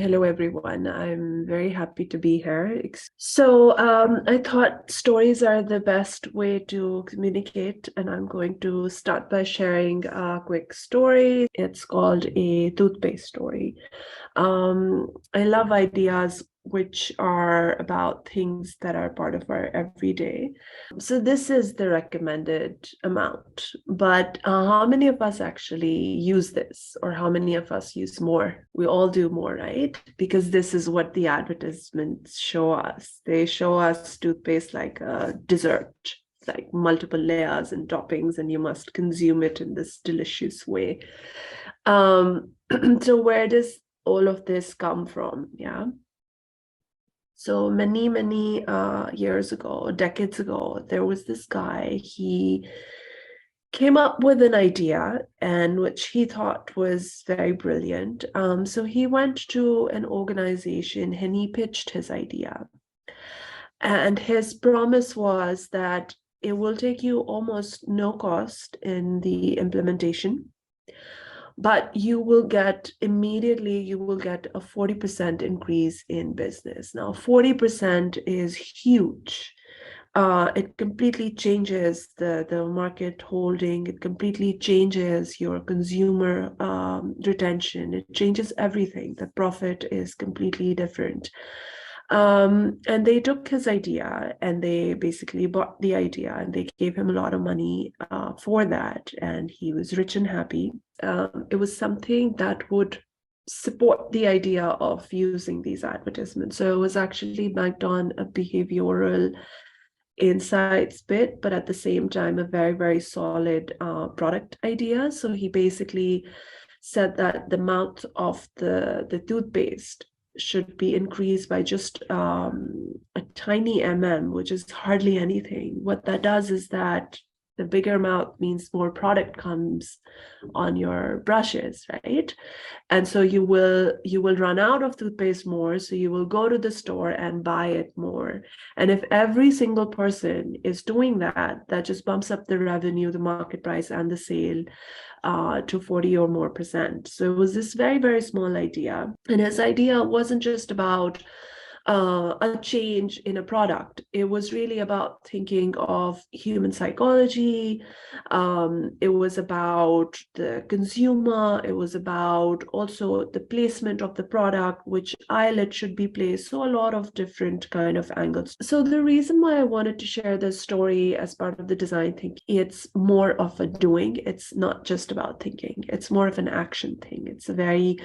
Hello, everyone. I'm very happy to be here. So I thought stories are the best way to communicate, and I'm going to start by sharing a quick story. It's called a toothpaste story. I love ideas which are about things that are part of our everyday. So this is the recommended amount, but how many of us actually use this, or how many of us use more? We all do more, right? Because this is what the advertisements show us. They show us toothpaste like a dessert, like multiple layers and toppings, and you must consume it in this delicious way. Um, so where does all of this come from? Yeah. So many years ago, decades ago, there was this guy. He came up with an idea, and which he thought was very brilliant. So he went to an organization and he pitched his idea. And his promise was that it will take you almost no cost in the implementation, but you will get a 40% increase in business. Now 40% is huge. It completely changes the market holding. It completely changes your consumer retention. It changes everything. The profit is completely different. And they took his idea and they basically bought the idea, and they gave him a lot of money for that, and he was rich and happy. It was something that would support the idea of using these advertisements. So it was actually backed on a behavioral insights bit, but at the same time, a very solid product idea. So he basically said that the mouth of the toothpaste should be increased by just a tiny which is hardly anything. What that does is that the bigger mouth means more product comes on your brushes, right? And so you will run out of toothpaste more, so you will go to the store and buy it more. And if every single person is doing that, that just bumps up the revenue, the market price, and the sale to 40 or more percent. So it was this very small idea, and his idea wasn't just about a change in a product. It was really about thinking of human psychology. It was about the consumer. It was about also the placement of the product, which eyelet should be placed. So a lot of different kind of angles. So the reason why I wanted to share this story as part of the design thing, it's more of a doing. It's not just about thinking. It's more of an action thing. It's a very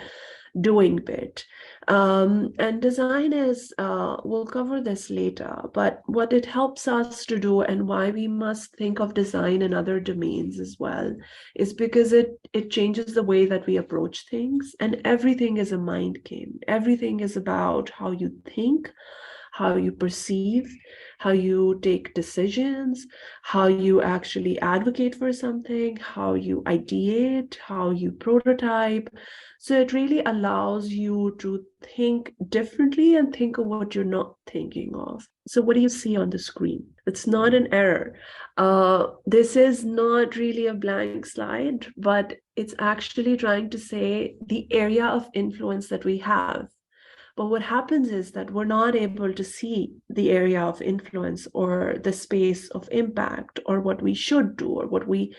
doing bit. And design is, we'll cover this later, but what it helps us to do and why we must think of design in other domains as well is because it changes the way that we approach things, and everything is a mind game. Everything is about how you think, how you perceive, how you take decisions, how you actually advocate for something, how you ideate, how you prototype. So it really allows you to think differently and think of what you're not thinking of. So what do you see on the screen? It's not an error. This is not really a blank slide, but it's actually trying to say the area of influence that we have. But what happens is that we're not able to see the area of influence or the space of impact or what we should do or what we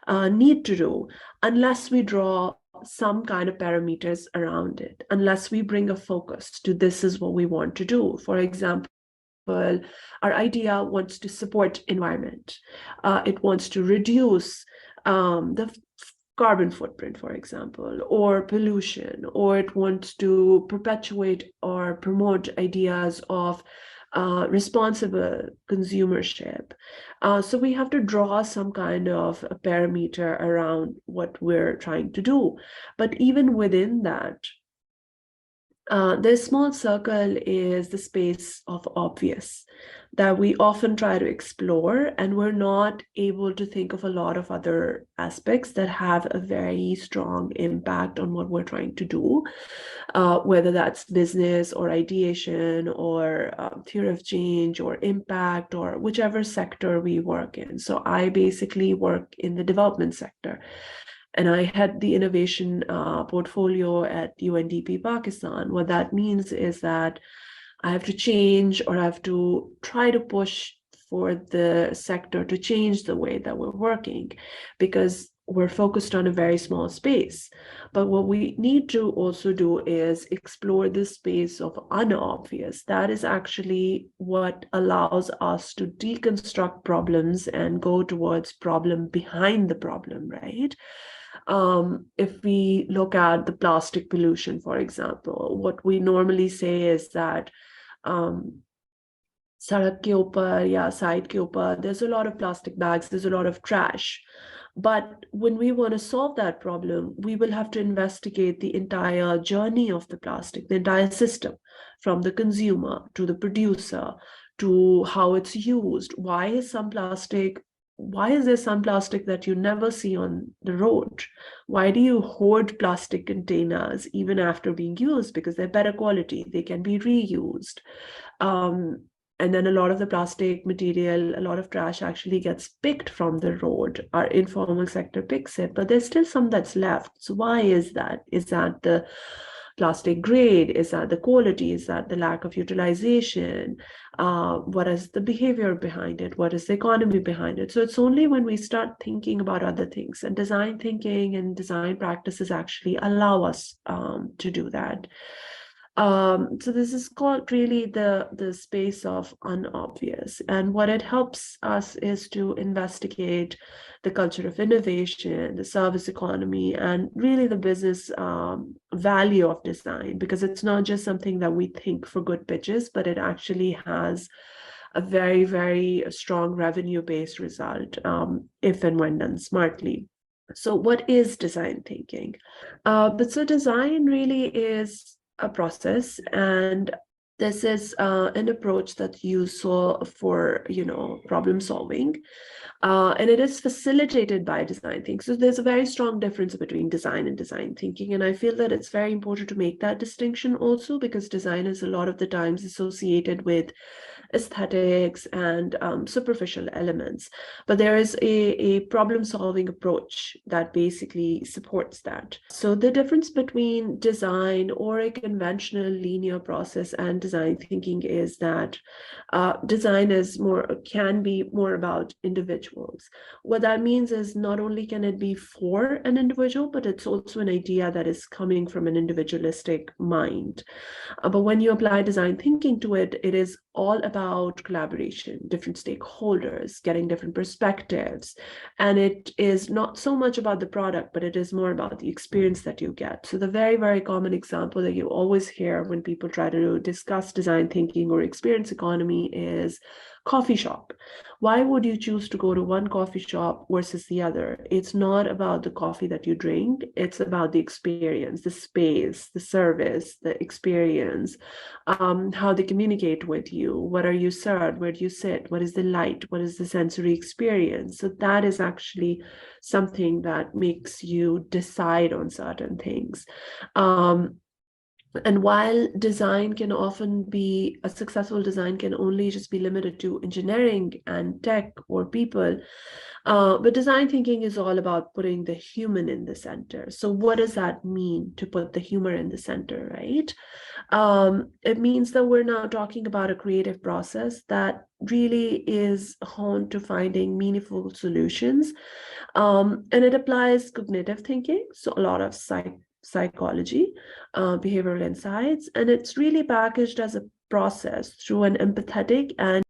need to do unless we draw some kind of parameters around it, unless we bring a focus to this is what we want to do. For example, our idea wants to support environment. It wants to reduce the carbon footprint, for example, or pollution, or it wants to perpetuate or promote ideas of responsible consumership. So we have to draw some kind of a parameter around what we're trying to do. But even within that, this small circle is the space of obvious that we often try to explore, and we're not able to think of a lot of other aspects that have a very strong impact on what we're trying to do, whether that's business or ideation or theory of change or impact or whichever sector we work in. So I basically work in the development sector. and I had the innovation portfolio at UNDP Pakistan. What that means is that I have to change, or I have to try to push for the sector to change the way that we're working, because we're focused on a very small space. But what we need to also do is explore this space of unobvious. That is actually what allows us to deconstruct problems and go towards problem behind the problem, right? If we look at the plastic pollution, for example, what we normally say is that सड़क के ऊपर या side के ऊपर, there's a lot of plastic bags, there's a lot of trash. But when we want to solve that problem, we will have to investigate the entire journey of the plastic, the entire system, from the consumer to the producer to how it's used. Why is there some plastic that you never see on the road? Why do you hoard plastic containers even after being used? Because they're better quality, they can be reused. And then a lot of the plastic material, a lot of trash actually gets picked from the road. Our informal sector picks it, but there's still some that's left. So why is that? Is that the plastic grade? Is that the quality? Is that the lack of utilization? What is the behavior behind it? What is the economy behind it? So it's only when we start thinking about other things, and design thinking and design practices actually allow us to do that. So this is called really the space of unobvious. And what it helps us is to investigate the culture of innovation, the service economy, and really the business value of design, because it's not just something that we think for good pitches, but it actually has a very, very strong revenue-based result if and when done smartly. So what is design thinking? But so design really is a process, and this is an approach that you saw for problem solving, and it is facilitated by design thinking. So there's a very strong difference between design and design thinking, and I feel that it's very important to make that distinction also, because design is a lot of the times associated with aesthetics and superficial elements, but there is a problem-solving approach that basically supports that. So the difference between design or a conventional linear process and design thinking is that design can be more about individuals. What that means is not only can it be for an individual, but it's also an idea that is coming from an individualistic mind. But when you apply design thinking to it, it is all about collaboration, different stakeholders, getting different perspectives. And it is not so much about the product, but it is more about the experience that you get. So the very, very common example that you always hear when people try to discuss design thinking or experience economy is coffee shop. Why would you choose to go to one coffee shop versus the other? It's not about the coffee that you drink. It's about the experience, the space, the service, the experience, how they communicate with you. What are you served? Where do you sit? What is the light? What is the sensory experience? So that is actually something that makes you decide on certain things. And while design can often be, a successful design can only just be limited to engineering and tech or people, but design thinking is all about putting the human in the center. So what does that mean, to put the humor in the center, right? It means that we're now talking about a creative process that really is honed to finding meaningful solutions. And it applies cognitive thinking, so a lot of psychology, behavioral insights, and it's really packaged as a process through an empathetic and